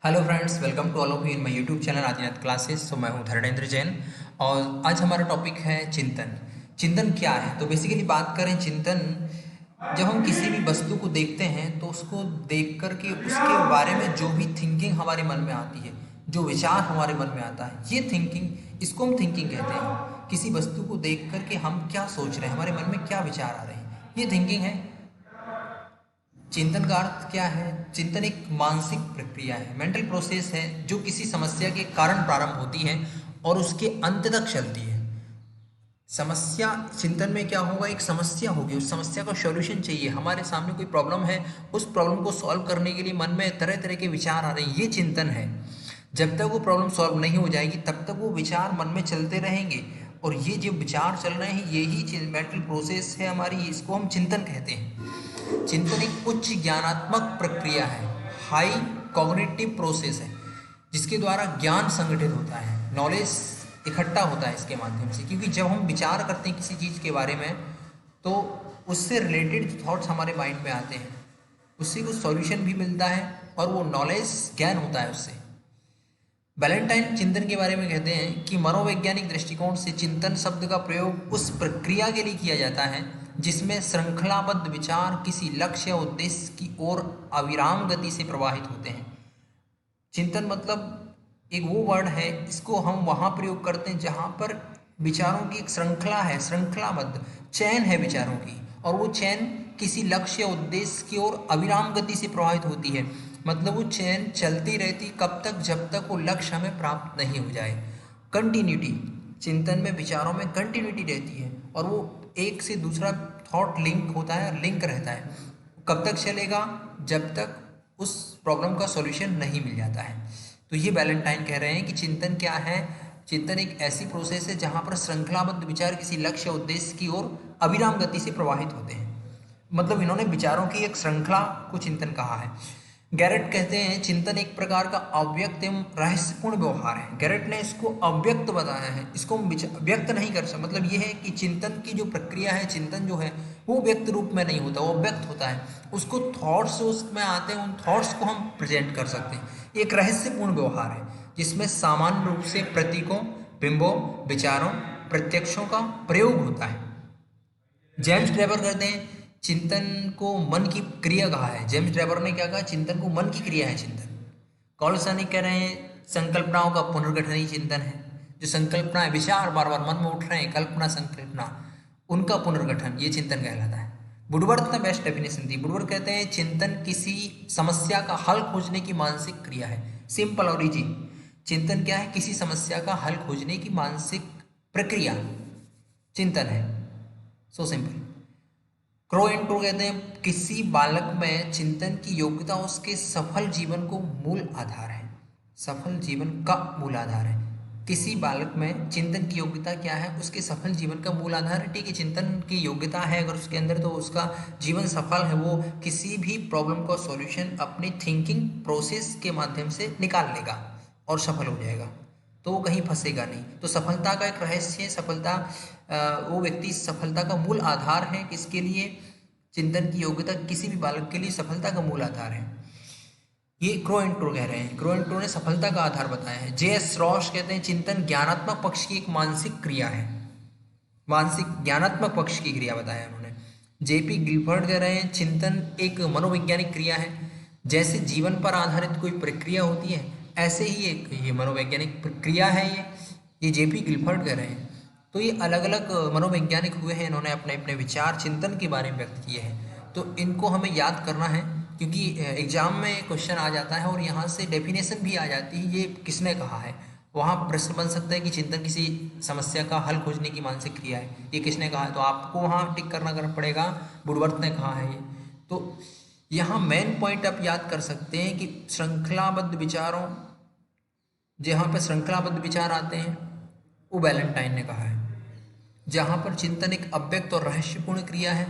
Hello friends, welcome to all of you in my YouTube channel Adinath classes. तो मैं हूं धर्मेंद्र जैन और आज हमारा टॉपिक है चिंतन। चिंतन क्या है? तो बेसिकली बात करें चिंतन, जब हम किसी भी वस्तु को देखते हैं तो उसको देख कर के उसके बारे में जो भी थिंकिंग हमारे मन में आती है, जो विचार हमारे मन में आता है, ये थिंकिंग, इसको हम थिंकिंग कहते हैं। किसी वस्तु को देख कर के हम क्या सोच रहे हैं, हमारे मन में क्या विचार आ रहे हैं, ये थिंकिंग है। चिंतन का अर्थ क्या है? चिंतन एक मानसिक प्रक्रिया है, मेंटल प्रोसेस है, जो किसी समस्या के कारण प्रारंभ होती है और उसके अंत तक चलती है। समस्या चिंतन में क्या होगा? एक समस्या होगी, उस समस्या का सॉल्यूशन चाहिए। हमारे सामने कोई प्रॉब्लम है, उस प्रॉब्लम को सॉल्व करने के लिए मन में तरह तरह के विचार आ रहे हैं, ये चिंतन है। जब तक वो प्रॉब्लम सॉल्व नहीं हो जाएगी तब तक वो विचार मन में चलते रहेंगे, और ये जो विचार चल रहे हैं यही मेंटल प्रोसेस है हमारी, इसको हम चिंतन कहते हैं। चिंतन एक उच्च ज्ञानात्मक प्रक्रिया है, हाई कॉग्निटिव प्रोसेस है, जिसके द्वारा ज्ञान संगठित होता है, नॉलेज इकट्ठा होता है इसके माध्यम से। क्योंकि जब हम विचार करते हैं किसी चीज़ के बारे में तो उससे रिलेटेड थॉट्स हमारे माइंड में आते हैं, उससे कुछ सॉल्यूशन भी मिलता है और वो नॉलेज ज्ञान होता है उससे। वैलेंटाइन चिंतन के बारे में कहते हैं कि मनोवैज्ञानिक दृष्टिकोण से चिंतन शब्द का प्रयोग उस प्रक्रिया के लिए किया जाता है जिसमें श्रृंखलाबद्ध विचार किसी लक्ष्य या उद्देश्य की ओर अविराम गति से प्रवाहित होते हैं। चिंतन मतलब एक वो वर्ड है, इसको हम वहाँ प्रयोग करते हैं जहाँ पर विचारों की एक श्रृंखला है, श्रृंखलाबद्ध चैन है विचारों की, और वो चैन किसी लक्ष्य या उद्देश्य की ओर अविराम गति से प्रवाहित होती है। मतलब वो चैन चलती रहती कब तक? जब तक वो लक्ष्य हमें प्राप्त नहीं हो जाए। कंटिन्यूटी, चिंतन में विचारों में कंटिन्यूटी रहती है और वो एक से दूसरा थॉट लिंक होता है, लिंक रहता है। कब तक चलेगा? जब तक उस प्रॉब्लम का सॉल्यूशन नहीं मिल जाता है। तो ये वैलेंटाइन कह रहे हैं कि चिंतन क्या है? चिंतन एक ऐसी प्रोसेस है जहाँ पर श्रृंखलाबद्ध विचार किसी लक्ष्य उद्देश्य की ओर अविराम गति से प्रवाहित होते हैं। मतलब इन्होंने विचारों की एक श्रृंखला को चिंतन कहा है। गैरेट कहते हैं चिंतन एक प्रकार का अव्यक्त एवं रहस्यपूर्ण व्यवहार है। गैरेट ने इसको अव्यक्त बताया है, इसको हम व्यक्त नहीं कर सकते। मतलब ये है कि चिंतन की जो प्रक्रिया है, चिंतन जो है वो व्यक्त रूप में नहीं होता, वो अव्यक्त होता है। उसको थॉट्स उसमें आते हैं, उन थॉट्स को हम प्रेजेंट कर सकते हैं। एक रहस्यपूर्ण व्यवहार है जिसमें सामान्य रूप से प्रतीकों, बिंबों, विचारों, प्रत्यक्षों का प्रयोग होता है। जेम्स ट्रेवर कहते हैं चिंतन को मन की क्रिया कहा है। जेम्स ट्रेवर ने क्या कहा? चिंतन को मन की क्रिया है चिंतन। कॉल सानिक कह रहे हैं संकल्पनाओं का पुनर्गठन ही चिंतन है। जो संकल्पनाएं, विचार बार बार मन में उठ रहे हैं, कल्पना संकल्पना, उनका पुनर्गठन, ये चिंतन कहलाता है। वुडवर्थ ने बेस्ट डेफिनेशन दी। वुडवर्थ कहते हैं चिंतन किसी समस्या का हल खोजने की मानसिक क्रिया है। सिंपल और इजी। चिंतन क्या है? किसी समस्या का हल खोजने की मानसिक प्रक्रिया चिंतन है। So simple. Crow and crow कहते हैं किसी बालक में चिंतन की योग्यता उसके सफल जीवन को मूल आधार है। सफल जीवन का मूल आधार है। किसी बालक में चिंतन की योग्यता क्या है? उसके सफल जीवन का मूल आधार है। ठीक है, चिंतन की योग्यता है अगर उसके अंदर, तो उसका जीवन सफल है। वो किसी भी प्रॉब्लम का सॉल्यूशन अपनी थिंकिंग प्रोसेस के माध्यम से निकाल लेगा और सफल हो जाएगा, तो वो कहीं फंसेगा नहीं। तो सफलता का एक रहस्य है। सफलता, वो व्यक्ति सफलता का मूल आधार है। किसके लिए? चिंतन की योग्यता किसी भी बालक के लिए सफलता का मूल आधार है। ये क्रो एंड क्रो कह रहे हैं। क्रो एंड क्रो ने सफलता का आधार बताया है। जे एस रॉस कहते हैं चिंतन ज्ञानात्मक पक्ष की एक मानसिक क्रिया है। मानसिक ज्ञानात्मक पक्ष की क्रिया बताया उन्होंने। जेपी गिलफर्ड कह रहे हैं चिंतन एक मनोवैज्ञानिक क्रिया है। जैसे जीवन पर आधारित कोई प्रक्रिया होती है, ऐसे ही एक ये मनोवैज्ञानिक प्रक्रिया है। ये जेपी गिलफर्ड कह रहे हैं। तो ये अलग अलग मनोवैज्ञानिक हुए हैं, इन्होंने अपने अपने विचार चिंतन के बारे में व्यक्त किए हैं। तो इनको हमें याद करना है, क्योंकि एग्जाम में क्वेश्चन आ जाता है और यहाँ से डेफिनेशन भी आ जाती है, ये किसने कहा है। वहाँ प्रश्न बन सकता है कि चिंतन किसी समस्या का हल खोजने की मानसिक क्रिया है, ये किसने कहा है, तो आपको वहाँ टिक करना पड़ेगा वुडवर्थ ने कहा है ये। तो यहाँ मेन पॉइंट आप याद कर सकते हैं कि श्रृंखलाबद्ध विचारों, जहाँ पर श्रृंखलाबद्ध विचार आते हैं वो वैलेंटाइन ने कहा है। जहाँ पर चिंतन एक अव्यक्त और रहस्यपूर्ण क्रिया है,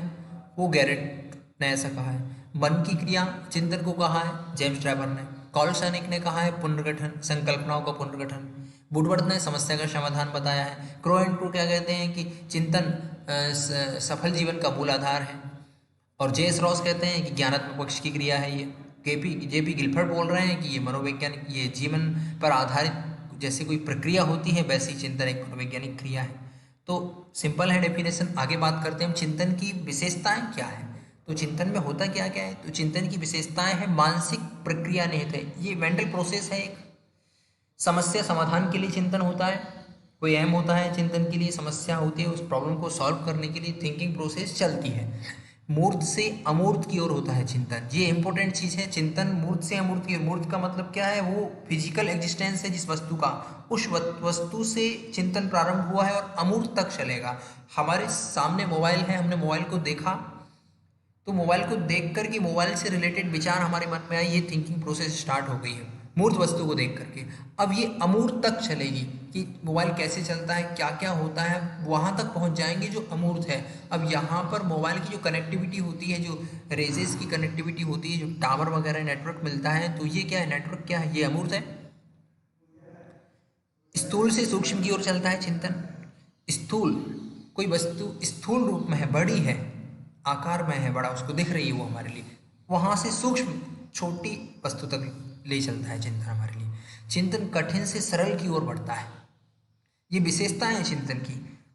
वो गैरेट ने ऐसा कहा है। मन की क्रिया चिंतन को कहा है जेम्स ट्रेवर ने। कॉल सैनिक ने कहा है पुनर्गठन, संकल्पनाओं का पुनर्गठन। वुडवर्थ ने समस्या का समाधान बताया है। क्रो एंड क्रो क्या कहते हैं कि चिंतन सफल जीवन का मूल आधार है। और जे एस रॉस कहते हैं कि ज्ञानात्मक पक्ष की क्रिया है ये। जेपी गिलफर्ड बोल रहे हैं कि ये मनोवैज्ञानिक, ये जीवन पर आधारित जैसे कोई प्रक्रिया होती है वैसी चिंतन एक मनोवैज्ञानिक क्रिया है। तो सिंपल है डेफिनेशन। आगे बात करते हैं हम चिंतन की विशेषताएं क्या है। तो चिंतन में होता क्या क्या है, तो चिंतन की विशेषताएं हैं मानसिक प्रक्रिया निहित है, ये मेंटल प्रोसेस है। एक समस्या समाधान के लिए चिंतन होता है, कोई एम होता है चिंतन के लिए, समस्या होती है, उस प्रॉब्लम को सॉल्व करने के लिए थिंकिंग प्रोसेस चलती है। मूर्त से अमूर्त की ओर होता है चिंतन, ये इंपॉर्टेंट चीज है। चिंतन मूर्त से अमूर्त की ओर, मूर्त का मतलब क्या है, वो फिजिकल एग्जिस्टेंस है जिस वस्तु का, उस वस्तु से चिंतन प्रारंभ हुआ है और अमूर्त तक चलेगा। हमारे सामने मोबाइल है, हमने मोबाइल को देखा, तो मोबाइल को देख कर के मोबाइल से रिलेटेड विचार हमारे मन में आए, ये थिंकिंग प्रोसेस स्टार्ट हो गई है मूर्त वस्तु को देख करके। अब ये अमूर्त तक चलेगी कि मोबाइल कैसे चलता है, क्या क्या होता है, वहाँ तक पहुँच जाएंगे जो अमूर्त है। अब यहाँ पर मोबाइल की जो कनेक्टिविटी होती है, जो रेजेस की कनेक्टिविटी होती है, जो टावर वगैरह नेटवर्क मिलता है, तो ये क्या है, नेटवर्क क्या है, ये अमूर्त है। स्थूल से सूक्ष्म की ओर चलता है चिंतन। स्थूल, कोई वस्तु स्थूल रूप में है, बड़ी है, आकार में है, बड़ा उसको दिख रही है वो हमारे लिए, वहाँ से सूक्ष्म छोटी वस्तु तक ले चलता है चिंतन हमारे लिए। चिंतन कठिन से सरल की ओर बढ़ता है, ये विशेषताएं हैं चिंतन की।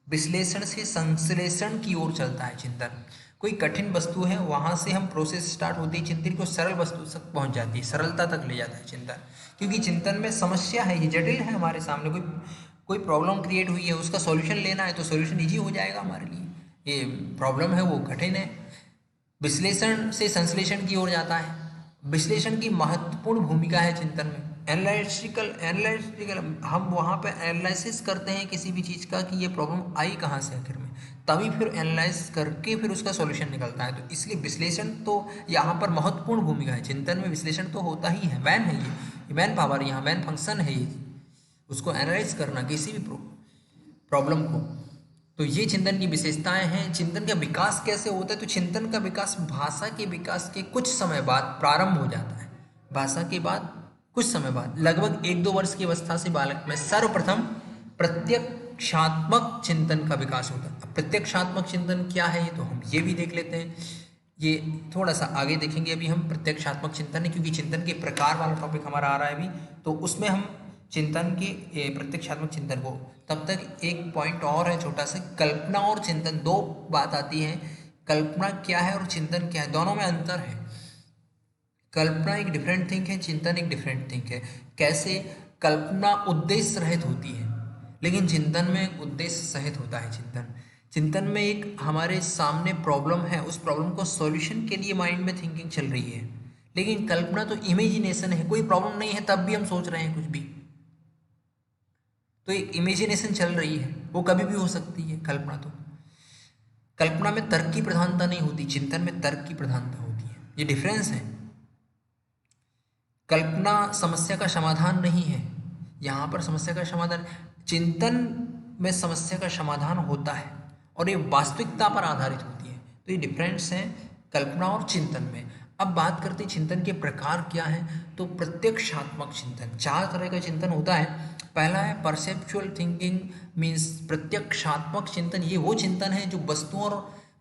विश्लेषण से संश्लेषण की ओर चलता है चिंतन। कोई कठिन वस्तु है, वहाँ से हम प्रोसेस स्टार्ट होती है चिंतन को, सरल वस्तु तक पहुँच जाती है, सरलता तक ले जाता है चिंतन। क्योंकि चिंतन में समस्या है, ये जटिल है, हमारे सामने कोई प्रॉब्लम क्रिएट हुई है, उसका सॉल्यूशन लेना है तो सॉल्यूशन ईजी हो जाएगा हमारे लिए। ये प्रॉब्लम है वो कठिन है। विश्लेषण से संश्लेषण की ओर जाता है। विश्लेषण की महत्वपूर्ण भूमिका है चिंतन में। एनालिटिकल हम वहाँ पे एनालिसिस करते हैं किसी भी चीज़ का कि ये प्रॉब्लम आई कहाँ से आखिर में, तभी फिर एनालाइज करके फिर उसका सॉल्यूशन निकलता है। तो इसलिए विश्लेषण तो यहाँ पर महत्वपूर्ण भूमिका है चिंतन में। विश्लेषण तो होता ही है, मैन है ये मैन पावर, यहाँ मैन फंक्शन है ये, उसको एनालाइज करना किसी भी प्रॉब्लम को। तो ये चिंतन की विशेषताएं हैं। चिंतन का विकास कैसे होता है, तो चिंतन का विकास भाषा के विकास के कुछ समय बाद प्रारंभ हो जाता है। भाषा के बाद कुछ समय बाद, लगभग 1-2 वर्ष की अवस्था से बालक में सर्वप्रथम प्रत्यक्षात्मक चिंतन का विकास होता है। अब प्रत्यक्षात्मक चिंतन क्या है, ये तो हम ये भी देख लेते हैं, ये थोड़ा सा आगे देखेंगे अभी हम प्रत्यक्षात्मक चिंतन है, क्योंकि चिंतन के प्रकार वाला टॉपिक हमारा आ रहा है अभी, तो उसमें हम चिंतन के प्रत्यक्षात्मक चिंतन को, तब तक एक पॉइंट और है छोटा सा, कल्पना और चिंतन, दो बात आती है। कल्पना क्या है और चिंतन क्या है, दोनों में अंतर है। कल्पना एक डिफरेंट थिंग है, चिंतन एक डिफरेंट थिंग है। कैसे, कल्पना उद्देश्य रहित होती है, लेकिन चिंतन में उद्देश्य सहित होता है। चिंतन में एक हमारे सामने प्रॉब्लम है, उस प्रॉब्लम को सॉल्यूशन के लिए माइंड में थिंकिंग चल रही है। लेकिन कल्पना तो इमेजिनेशन है, कोई प्रॉब्लम नहीं है तब भी हम सोच रहे हैं कुछ भी, तो एक इमेजिनेशन चल रही है, वो कभी भी हो सकती है कल्पना। तो कल्पना में तर्क की प्रधानता नहीं होती, चिंतन में तर्क की प्रधानता होती है, ये डिफरेंस है। कल्पना समस्या का समाधान नहीं है, यहाँ पर समस्या का समाधान, चिंतन में समस्या का समाधान होता है और ये वास्तविकता पर आधारित होती है। तो ये डिफरेंस है कल्पना और चिंतन में। अब बात करते हैं चिंतन के प्रकार क्या है, तो प्रत्यक्षात्मक चिंतन, 4 तरह का चिंतन होता है। पहला है परसेप्चुअल थिंकिंग, मीन्स प्रत्यक्षात्मक चिंतन, ये वो चिंतन है जो वस्तुओं और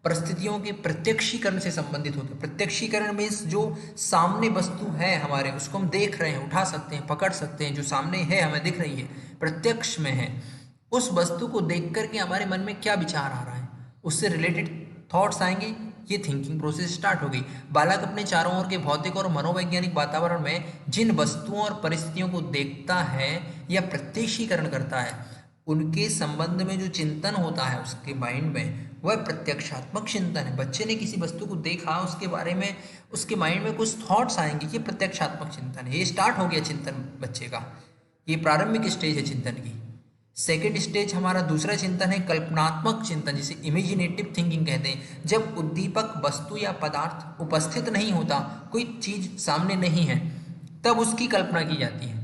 परिस्थितियों के प्रत्यक्षीकरण से संबंधित होता है। प्रत्यक्षीकरण मीन्स जो सामने वस्तु है हमारे, उसको हम देख रहे हैं, उठा सकते हैं, पकड़ सकते हैं, जो सामने है हमें दिख रही है, प्रत्यक्ष में है, उस वस्तु को देख करके हमारे मन में क्या विचार आ रहा है, उससे रिलेटेड थॉट्स आएंगे, ये थिंकिंग प्रोसेस स्टार्ट हो गई। बालक अपने चारों ओर के भौतिक और मनोवैज्ञानिक वातावरण में जिन वस्तुओं और परिस्थितियों को देखता है या प्रत्यक्षीकरण करता है, उनके संबंध में जो चिंतन होता है उसके माइंड में, वह प्रत्यक्षात्मक चिंतन है। बच्चे ने किसी वस्तु को देखा, उसके बारे में उसके माइंड में कुछ थॉट्स आएंगे, ये प्रत्यक्षात्मक चिंतन है, ये स्टार्ट हो गया चिंतन बच्चे का, ये प्रारंभिक स्टेज है चिंतन की। सेकेंड स्टेज हमारा दूसरा चिंतन है कल्पनात्मक चिंतन, जिसे इमेजिनेटिव थिंकिंग कहते हैं। जब उद्दीपक वस्तु या पदार्थ उपस्थित नहीं होता, कोई चीज सामने नहीं है, तब उसकी कल्पना की जाती है।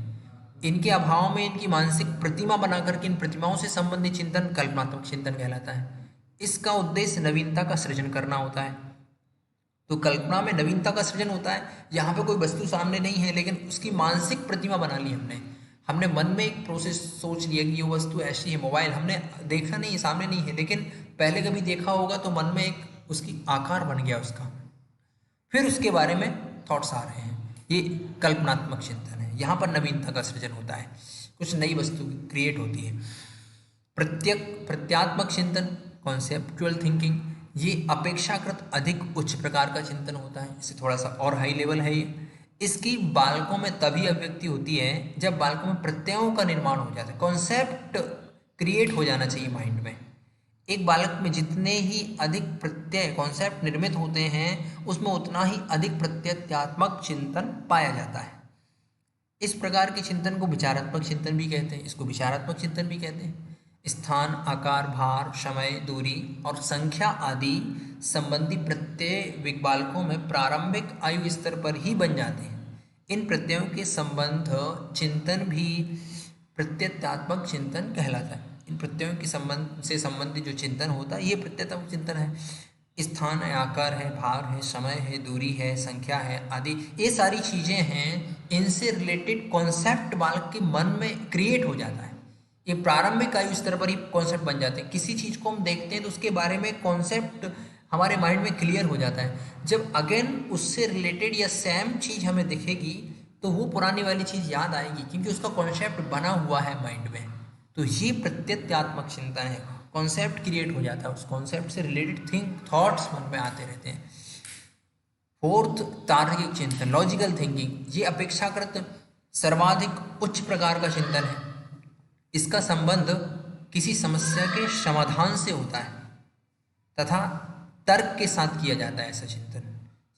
इनके अभाव में इनकी मानसिक प्रतिमा बनाकर के इन प्रतिमाओं से संबंधित चिंतन कल्पनात्मक चिंतन कहलाता है। इसका उद्देश्य नवीनता का सृजन करना होता है। तो कल्पना में नवीनता का सृजन होता है, यहाँ पे कोई वस्तु सामने नहीं है, लेकिन उसकी मानसिक प्रतिमा बना ली हमने मन में एक प्रोसेस सोच लिया कि ये वस्तु ऐसी है। मोबाइल हमने देखा नहीं है, सामने नहीं है, लेकिन पहले कभी देखा होगा, तो मन में एक उसकी आकार बन गया उसका, फिर उसके बारे में थॉट्स आ रहे हैं। ये कल्पनात्मक चिंतन है। यहाँ पर नवीनता का सृजन होता है, कुछ नई वस्तु क्रिएट होती है। प्रत्यात्मक चिंतन, कॉन्सेप्चुअल थिंकिंग, ये अपेक्षाकृत अधिक उच्च प्रकार का चिंतन होता है, इससे थोड़ा सा और हाई लेवल है ये। इसकी बालकों में तभी अभिव्यक्ति होती है जब बालकों में प्रत्ययों का निर्माण हो जाता है, कॉन्सेप्ट क्रिएट हो जाना चाहिए माइंड में। एक बालक में जितने ही अधिक प्रत्यय कॉन्सेप्ट निर्मित होते हैं उसमें उतना ही अधिक प्रत्ययात्मक चिंतन पाया जाता है। इस प्रकार के चिंतन को विचारात्मक चिंतन भी कहते हैं, इसको विचारात्मक चिंतन भी कहते हैं। स्थान, आकार, भार, समय, दूरी और संख्या आदि संबंधी प्रत्यय बालकों में प्रारंभिक आयु स्तर पर ही बन जाते हैं। इन प्रत्ययों के संबंध चिंतन भी प्रत्ययात्मक चिंतन कहलाता है। इन प्रत्ययों के संबंध से संबंधित जो चिंतन होता है ये प्रत्ययात्मक चिंतन है। स्थान है, आकार है, भार है, समय है, दूरी है, संख्या है आदि, ये सारी चीज़ें हैं, इनसे रिलेटेड कॉन्सेप्ट बालक के मन में क्रिएट हो जाता है। ये प्रारंभिक आयु स्तर पर ही कॉन्सेप्ट बन जाते हैं। किसी चीज़ को हम देखते हैं तो उसके बारे में कॉन्सेप्ट हमारे माइंड में क्लियर हो जाता है। जब अगेन उससे रिलेटेड या सेम चीज़ हमें दिखेगी तो वो पुरानी वाली चीज़ याद आएगी, क्योंकि उसका कॉन्सेप्ट बना हुआ है माइंड में। तो ये प्रत्ययात्मक चिंतन है, कॉन्सेप्ट क्रिएट हो जाता है, उस कॉन्सेप्ट से रिलेटेड थॉट्स मन में आते रहते हैं। फोर्थ, तार्किक चिंतन, लॉजिकल थिंकिंग, ये अपेक्षाकृत सर्वाधिक उच्च प्रकार का चिंतन है। इसका संबंध किसी समस्या के समाधान से होता है तथा तर्क के साथ किया जाता है। ऐसा चिंतन,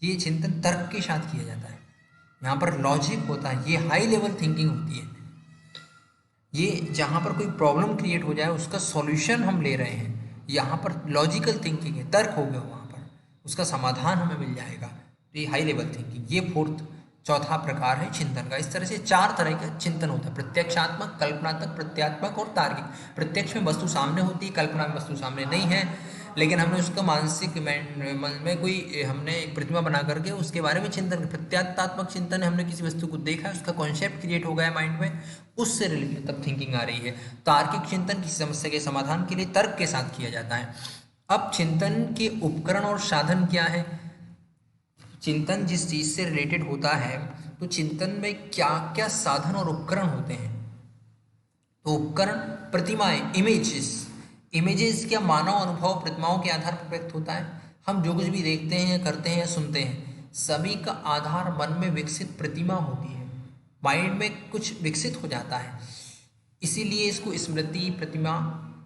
ये चिंतन तर्क के साथ किया जाता है। यहाँ पर लॉजिक होता है, ये हाई लेवल थिंकिंग होती है। ये जहाँ पर कोई प्रॉब्लम क्रिएट हो जाए उसका सॉल्यूशन हम ले रहे हैं, यहाँ पर लॉजिकल थिंकिंग है, तर्क हो गया, वहाँ पर उसका समाधान हमें मिल जाएगा। तो ये हाई लेवल थिंकिंग, ये फोर्थ चौथा प्रकार है चिंतन का। इस तरह से 4 तरह का चिंतन होता है, प्रत्यक्षात्मक, कल्पनात्मक, प्रत्यात्मक और तार्किक। प्रत्यक्ष में वस्तु सामने होती है, कल्पना में वस्तु सामने नहीं है, लेकिन हमने उसका मानसिक मन में कोई हमने एक प्रतिमा बना करके उसके बारे में चिंतन। प्रत्यात्मक चिंतन है, हमने किसी वस्तु को देखा, उसका कॉन्सेप्ट क्रिएट हो गया माइंड में, उससे रिलेटेड तब थिंकिंग आ रही है। तार्किक चिंतन किसी समस्या के समाधान के लिए तर्क के साथ किया जाता है। अब चिंतन के उपकरण और साधन क्या है? चिंतन जिस चीज़ से रिलेटेड होता है तो चिंतन में क्या क्या साधन और उपकरण होते हैं? तो उपकरण, प्रतिमाएं, इमेजेस क्या मानव अनुभव प्रतिमाओं के आधार पर व्यक्त होता है। हम जो कुछ भी देखते हैं, करते हैं, सुनते हैं, सभी का आधार मन में विकसित प्रतिमा होती है, माइंड में कुछ विकसित हो जाता है। इसीलिए इसको स्मृति प्रतिमा,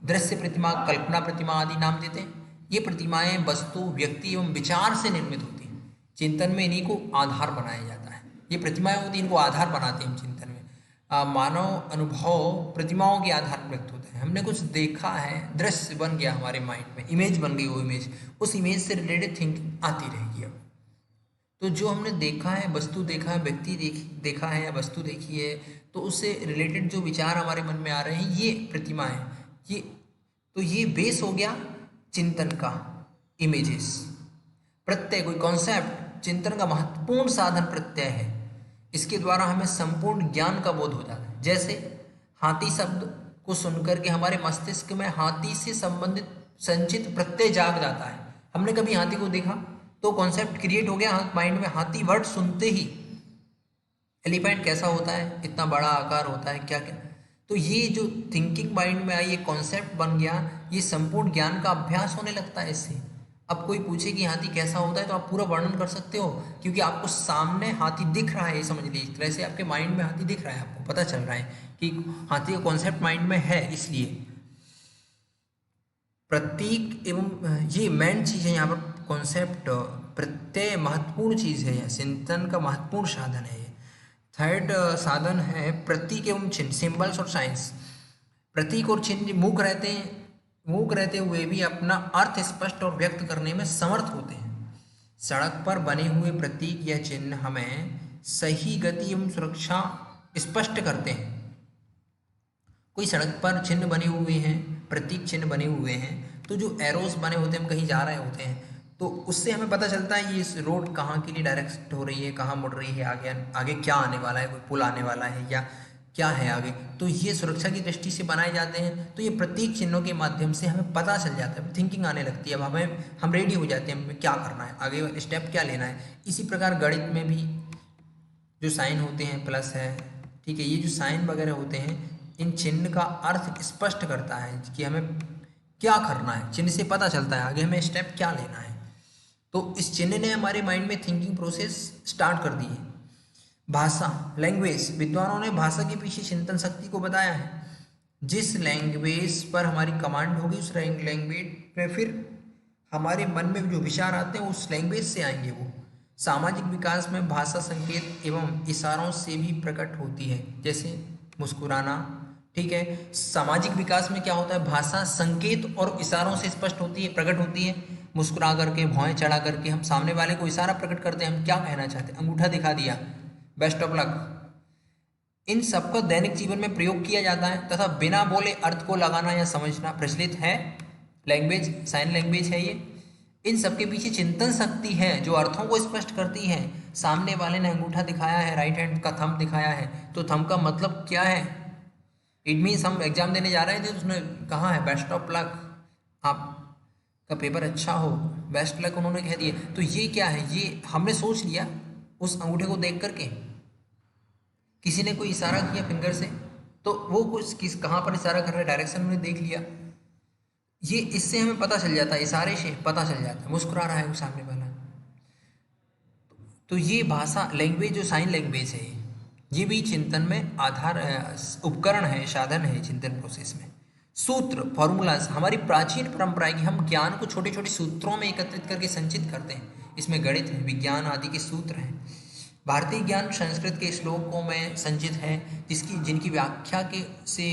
दृश्य प्रतिमा, कल्पना प्रतिमा आदि नाम देते हैं। ये प्रतिमाएं वस्तु, व्यक्ति एवं विचार से निर्मित होती हैं। चिंतन में इन्हीं को आधार बनाया जाता है। ये प्रतिमाएं होती हैं, इनको आधार बनाते हैं चिंतन में। मानव अनुभव प्रतिमाओं के आधार पर व्यक्त होता है। हमने कुछ देखा है, दृश्य बन गया हमारे माइंड में, इमेज बन गई, वो इमेज, उस इमेज से रिलेटेड थिंकिंग आती रहेगी। अब तो जो हमने देखा है, वस्तु देखा है, व्यक्ति देखा है या वस्तु देखी है, तो उससे रिलेटेड जो विचार हमारे मन में आ रहे हैं, ये प्रतिमा है। ये बेस हो गया चिंतन का, इमेजेस। प्रत्यय, कोई कॉन्सेप्ट, चिंतन का महत्वपूर्ण साधन प्रत्यय है। इसके द्वारा हमें संपूर्ण ज्ञान का बोध हो जाता है। जैसे हाथी शब्द को सुनकर के हमारे मस्तिष्क में हाथी से संबंधित संचित प्रत्यय जाग जाता है। हमने कभी हाथी को देखा तो कॉन्सेप्ट क्रिएट हो गया माइंड में, हाथी वर्ड सुनते ही। एलिफेंट कैसा होता है, इतना बड़ा आकार होता है, क्या क्या। तो ये जो थिंकिंग माइंड में आई, ये कॉन्सेप्ट बन गया, ये संपूर्ण ज्ञान का अभ्यास होने लगता है इससे। अब कोई पूछे कि हाथी कैसा होता है तो आप पूरा वर्णन कर सकते हो, क्योंकि आपको सामने हाथी दिख रहा है। ये समझ लीजिए, इस तरह से आपके माइंड में हाथी दिख रहा है, आपको पता चल रहा है कि हाथी का कॉन्सेप्ट माइंड में है। इसलिए प्रतीक एवं ये मेन चीज़ है यहाँ पर, कॉन्सेप्ट, प्रत्यय महत्वपूर्ण चीज़ है, चिंतन का महत्वपूर्ण साधन है। थर्ड साधन है प्रतीक एवं चिन्ह, सिंबल्स और साइंस। प्रतीक और चिन्ह मूक रहते हुए भी अपना अर्थ स्पष्ट और व्यक्त करने में समर्थ होते हैं। सड़क पर बने हुए प्रतीक या चिन्ह हमें सही गति एवं सुरक्षा स्पष्ट करते हैं। कोई सड़क पर चिन्ह बने हुए हैं, प्रतीक चिन्ह बने हुए हैं, तो जो एरोस बने होते हैं, हम कहीं जा रहे होते हैं तो उससे हमें पता चलता है ये रोड कहाँ के लिए डायरेक्ट हो रही है, कहाँ मुड़ रही है, आगे क्या आने वाला है, कोई पुल आने वाला है या क्या है आगे। तो ये सुरक्षा की दृष्टि से बनाए जाते हैं। तो ये प्रतीक चिन्हों के माध्यम से हमें पता चल जाता है, थिंकिंग आने लगती है। अब हम रेडी हो जाते हैं, हमें क्या करना है, आगे स्टेप क्या लेना है। इसी प्रकार गणित में भी जो साइन होते हैं प्लस है, ठीक है, ये जो साइन वगैरह होते हैं, इन चिन्ह का अर्थ स्पष्ट करता है कि हमें क्या करना है। चिन्ह से पता चलता है आगे हमें स्टेप क्या लेना है। तो इस चिन्ह ने हमारे माइंड में थिंकिंग प्रोसेस स्टार्ट कर दी है। भाषा, लैंग्वेज, विद्वानों ने भाषा के पीछे चिंतन शक्ति को बताया है। जिस लैंग्वेज पर हमारी कमांड होगी उस लैंग्वेज में फिर हमारे मन में जो विचार आते हैं उस लैंग्वेज से आएंगे। वो सामाजिक विकास में भाषा संकेत एवं इशारों से भी प्रकट होती है, जैसे मुस्कुराना, ठीक है। सामाजिक विकास में क्या होता है, भाषा संकेत और इशारों से स्पष्ट होती है, प्रकट होती है। मुस्कुरा करके, भौहें चढ़ा करके हम सामने वाले को इशारा प्रकट करते हैं, हम क्या कहना चाहते हैं, अंगूठा दिखा दिया, बेस्ट ऑफ लक। इन सबका दैनिक जीवन में प्रयोग किया जाता है तथा बिना बोले अर्थ को लगाना या समझना प्रचलित है। लैंग्वेज, साइन लैंग्वेज है ये। इन सबके पीछे चिंतन शक्ति है जो अर्थों को स्पष्ट करती है। सामने वाले ने अंगूठा दिखाया है, राइट हैंड का थंब दिखाया है, तो थंब का मतलब क्या है। इट मीन्स हम एग्जाम देने जा रहे थे तो उसने कहा है बेस्ट ऑफ लक, आपका पेपर अच्छा हो, बेस्ट लक उन्होंने कह दिया। तो ये क्या है, ये हमने सोच लिया उस अंगूठे को देख करके। किसी ने कोई इशारा किया फिंगर से, तो वो किस कहाँ पर इशारा कर रहा है, डायरेक्शन हमने देख लिया। ये इससे हमें पता चल जाता है, इशारे से पता चल जाता है मुस्कुरा रहा है वो सामने वाला। तो ये भाषा, लैंग्वेज जो साइन लैंग्वेज है, ये भी चिंतन में आधार उपकरण है, साधन है चिंतन प्रोसेस में। सूत्र, फॉर्मूलाज, हमारी प्राचीन परंपरा है कि हम ज्ञान को छोटे छोटे सूत्रों में एकत्रित करके संचित करते हैं। इसमें गणित है, विज्ञान आदि के सूत्र हैं। भारतीय ज्ञान संस्कृत के श्लोकों में संचित है, जिनकी व्याख्या के से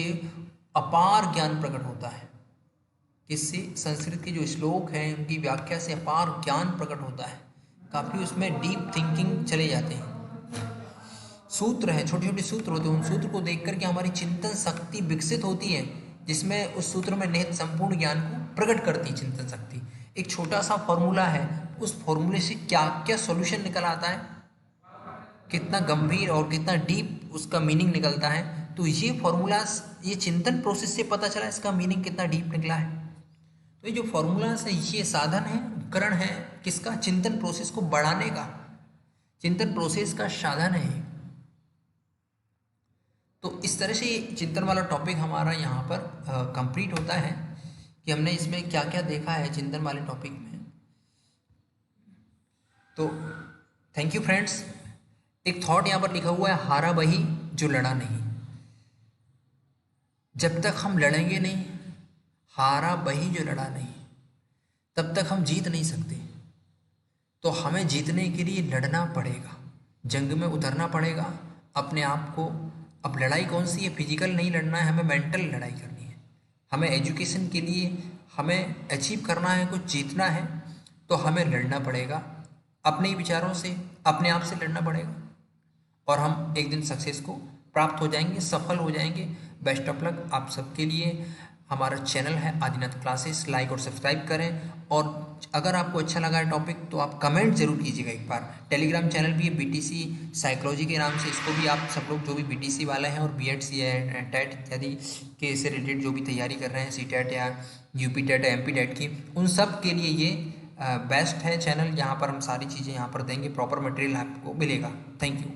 अपार ज्ञान प्रकट होता है। इससे संस्कृत के जो श्लोक हैं उनकी व्याख्या से अपार ज्ञान प्रकट होता है, काफ़ी उसमें डीप थिंकिंग चले जाते हैं। सूत्र हैं, छोटे छोटे सूत्र होते हैं, उन सूत्र को देख करके हमारी चिंतन शक्ति विकसित होती है, जिसमें उस सूत्र में निहित संपूर्ण ज्ञान को प्रकट करती है चिंतन शक्ति। एक छोटा सा फॉर्मूला है, उस फॉर्मूले से क्या क्या सॉल्यूशन निकल आता है, कितना गंभीर और कितना डीप उसका मीनिंग निकलता है। तो ये फॉर्मूलाज, ये चिंतन प्रोसेस से पता चला इसका मीनिंग कितना डीप निकला है। तो ये जो फॉर्मूलाज है ये साधन है, उपकरण है किसका, चिंतन प्रोसेस को बढ़ाने का, चिंतन प्रोसेस का साधन है। तो इस तरह से चिंतन वाला टॉपिक हमारा यहाँ पर कंप्लीट होता है कि हमने इसमें क्या क्या देखा है चिंतन वाले टॉपिक में। तो थैंक यू फ्रेंड्स। एक थॉट यहाँ पर लिखा हुआ है, हारा वही जो लड़ा नहीं। जब तक हम लड़ेंगे नहीं, हारा वही जो लड़ा नहीं, तब तक हम जीत नहीं सकते। तो हमें जीतने के लिए लड़ना पड़ेगा, जंग में उतरना पड़ेगा अपने आप को। अब लड़ाई कौन सी है, फिजिकल नहीं लड़ना है, हमें मेंटल लड़ाई करनी है। हमें एजुकेशन के लिए हमें अचीव करना है, कुछ जीतना है, तो हमें लड़ना पड़ेगा अपने ही विचारों से, अपने आप से लड़ना पड़ेगा, और हम एक दिन सक्सेस को प्राप्त हो जाएंगे, सफल हो जाएंगे। बेस्ट ऑफ लक आप सबके लिए। हमारा चैनल है आदिनाथ क्लासेस, लाइक और सब्सक्राइब करें। और अगर आपको अच्छा लगा है टॉपिक तो आप कमेंट जरूर कीजिएगा एक बार। टेलीग्राम चैनल भी है बीटीसी साइकोलॉजी के नाम से, इसको भी आप सब लोग जो भी बीटीसी वाले हैं और बीएड सी टेट इत्यादि के से रिलेटेड जो भी तैयारी कर रहे हैं, सी टेट या यूपी टेट या एमपी टेट की, उन सब के लिए ये बेस्ट है चैनल। यहाँ पर हम सारी चीज़ें यहाँ पर देंगे, प्रॉपर मटेरियल आपको मिलेगा। Thank you.